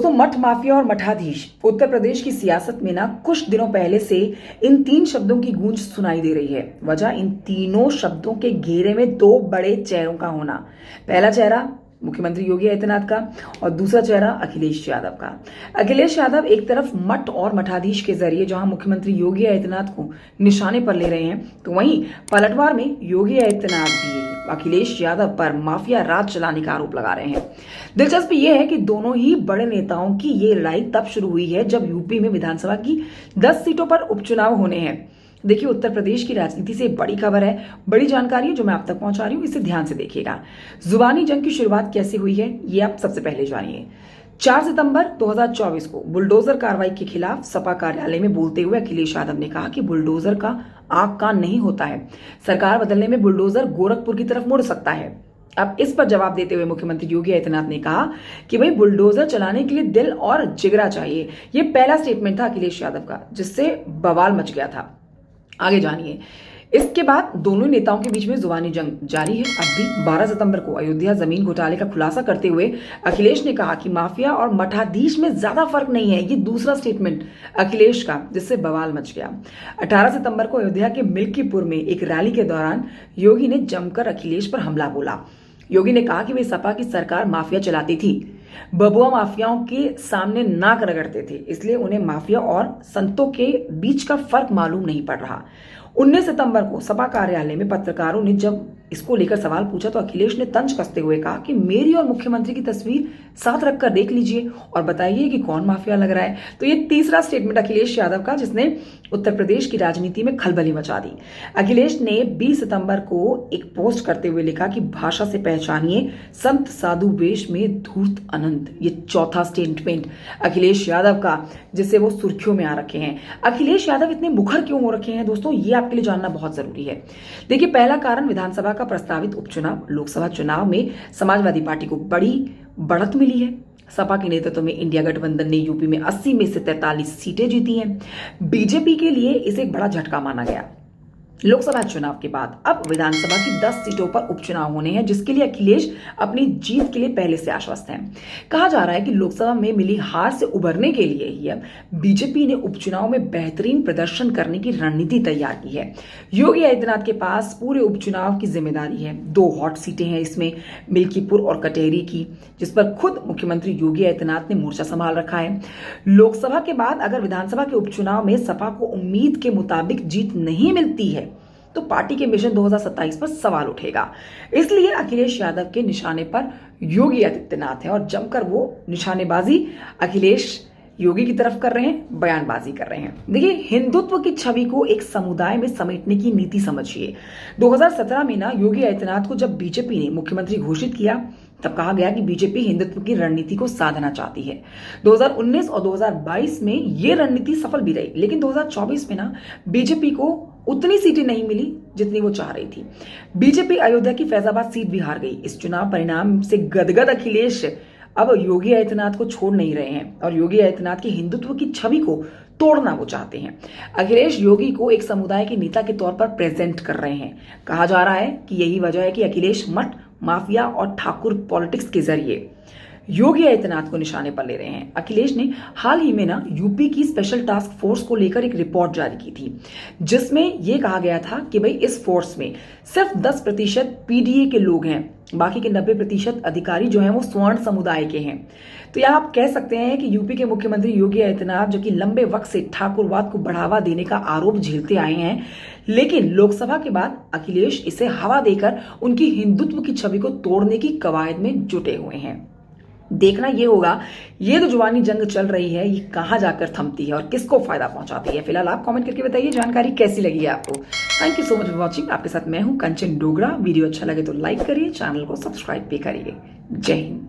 दोस्तों, मठ माफिया और मठाधीश उत्तर प्रदेश की सियासत में ना कुछ दिनों पहले से इन तीन शब्दों की गूंज सुनाई दे रही है। वजह इन तीनों शब्दों के घेरे में दो बड़े चेहरों का होना। पहला चेहरा मुख्यमंत्री योगी आदित्यनाथ का और दूसरा चेहरा अखिलेश यादव का। अखिलेश यादव एक तरफ मठ और मठाधीश के जरिए जहां मुख्यमंत्री योगी आदित्यनाथ को निशाने पर ले रहे हैं, तो वहीं पलटवार में योगी आदित्यनाथ भी अखिलेश यादव पर माफिया राज चलाने का आरोप लगा रहे हैं। दिलचस्प यह है कि दोनों ही बड़े नेताओं की ये लड़ाई तब शुरू हुई है जब यूपी में विधानसभा की 10 सीटों पर उपचुनाव होने हैं। देखिए, उत्तर प्रदेश की राजनीति से बड़ी खबर है, बड़ी जानकारी है जो मैं आप तक पहुंचा रही हूं, इसे ध्यान से देखिएगा। जुबानी जंग की शुरुआत कैसे हुई है ये आप सबसे पहले जानिए। 4 सितंबर 2024 को बुलडोजर कार्रवाई के खिलाफ सपा कार्यालय में बोलते हुए अखिलेश यादव ने कहा कि बुलडोजर का आग कान नहीं होता है, सरकार बदलने में बुलडोजर गोरखपुर की तरफ मुड़ सकता है। अब इस पर जवाब देते हुए मुख्यमंत्री योगी आदित्यनाथ ने कहा कि भाई बुलडोजर चलाने के लिए दिल और जिगरा चाहिए। ये पहला स्टेटमेंट था अखिलेश यादव का, जिससे बवाल मच गया था। आगे जानिए। इसके बाद दोनों नेताओं के बीच में जुबानी जंग जारी है। अब भी 12 सितंबर को अयोध्या जमीन घोटाले का खुलासा करते हुए अखिलेश ने कहा कि माफिया और मठाधीश में ज्यादा फर्क नहीं है। ये दूसरा स्टेटमेंट अखिलेश का, जिससे बवाल मच गया। 18 सितंबर को अयोध्या के मिल्कीपुर में एक रैली के दौरान योगी ने जमकर अखिलेश पर हमला बोला। योगी ने कहा कि वे सपा की सरकार माफिया चलाती थी, बबुआ माफियाओं के सामने नाक रगड़ते थे, इसलिए उन्हें माफिया और संतों के बीच का फर्क मालूम नहीं पड़ रहा। 19 सितंबर को सपा कार्यालय में पत्रकारों ने जब इसको लेकर सवाल पूछा तो अखिलेश ने तंज कसते हुए कहा कि मेरी और मुख्यमंत्री की तस्वीर साथ रखकर देख लीजिए और बताइए कि कौन माफिया लग रहा है। तो ये तीसरा स्टेटमेंट अखिलेश यादव का, जिसने उत्तर प्रदेश की राजनीति में खलबली मचा दी। अखिलेश ने 20 सितंबर को एक पोस्ट करते हुए लिखा कि भाषा से पहचानिए संत साधु वेश में धूर्त अनंत। ये चौथा स्टेटमेंट अखिलेश यादव का, जिससे वो सुर्खियों में आ रखे हैं। अखिलेश यादव इतने मुखर क्यों हो रखे हैं दोस्तों, ये आपके लिए जानना बहुत जरूरी है। देखिए, पहला कारण विधानसभा का प्रस्तावित उपचुनाव। लोकसभा चुनाव में समाजवादी पार्टी को बड़ी बढ़त मिली है। सपा के नेतृत्व में इंडिया गठबंधन ने यूपी में 80 में से 43 सीटें जीती हैं। बीजेपी के लिए इसे एक बड़ा झटका माना गया। लोकसभा चुनाव के बाद अब विधानसभा की 10 सीटों पर उपचुनाव होने हैं, जिसके लिए अखिलेश अपनी जीत के लिए पहले से आश्वस्त हैं। कहा जा रहा है कि लोकसभा में मिली हार से उबरने के लिए ही अब बीजेपी ने उपचुनाव में बेहतरीन प्रदर्शन करने की रणनीति तैयार की है। योगी आदित्यनाथ के पास पूरे उपचुनाव की जिम्मेदारी है। 2 हॉट सीटें हैं इसमें, मिल्कीपुर और कटेरी की, जिस पर खुद मुख्यमंत्री योगी आदित्यनाथ ने मोर्चा संभाल रखा है। लोकसभा के बाद अगर विधानसभा के उपचुनाव में सपा को उम्मीद के मुताबिक जीत नहीं मिलती है तो पार्टी के मिशन 2027 पर सवाल उठेगा। इसलिए अखिलेश यादव के निशाने पर योगी आदित्यनाथ है और जमकर वो निशानेबाजी अखिलेश योगी की तरफ कर रहे हैं, बयानबाजी कर रहे हैं। देखिए, हिंदुत्व की छवि को एक समुदाय में समेटने की नीति समझिए। 2017 में ना योगी आदित्यनाथ को जब बीजेपी ने मुख्यमंत्री घोषित किया तब कहा गया कि बीजेपी हिंदुत्व की रणनीति को साधना चाहती है। 2019 और 2022 में ये रणनीति सफल भी रही, लेकिन 2024 में ना बीजेपी को उतनी सीटें नहीं मिली जितनी वो चाह रही थी। बीजेपी अयोध्या की फैजाबाद सीट भी हार गई। इस चुनाव परिणाम से गदगद अखिलेश अब योगी आदित्यनाथ को छोड़ नहीं रहे हैं और योगी आदित्यनाथ की हिंदुत्व की छवि को तोड़ना वो चाहते हैं। अखिलेश योगी को एक समुदाय के नेता के तौर पर प्रेजेंट कर रहे हैं। कहा जा रहा है कि यही वजह है कि अखिलेश मठ माफिया और ठाकुर पॉलिटिक्स के जरिए योगी आदित्यनाथ को निशाने पर ले रहे हैं। अखिलेश ने हाल ही में ना यूपी की स्पेशल टास्क फोर्स को लेकर एक रिपोर्ट जारी की थी, जिसमें यह कहा गया था कि भाई इस फोर्स में सिर्फ 10% पीडीए के लोग हैं, बाकी के 90% अधिकारी जो हैं वो स्वर्ण समुदाय के हैं। तो यह आप कह सकते हैं कि यूपी के मुख्यमंत्री योगी आदित्यनाथ, जो कि लंबे वक्त से ठाकुरवाद को बढ़ावा देने का आरोप झेलते आए हैं, लेकिन लोकसभा के बाद अखिलेश इसे हवा देकर उनकी हिंदुत्व की छवि को तोड़ने की कवायद में जुटे हुए हैं। देखना ये होगा ये जो जुबानी जंग चल रही है ये कहां जाकर थमती है और किसको फायदा पहुंचाती है। फिलहाल आप कमेंट करके बताइए जानकारी कैसी लगी है आपको। Thank you so much for watching. आपके साथ मैं हूं कंचन डोगरा। वीडियो अच्छा लगे तो लाइक करिए, चैनल को सब्सक्राइब भी करिए। जय हिंद।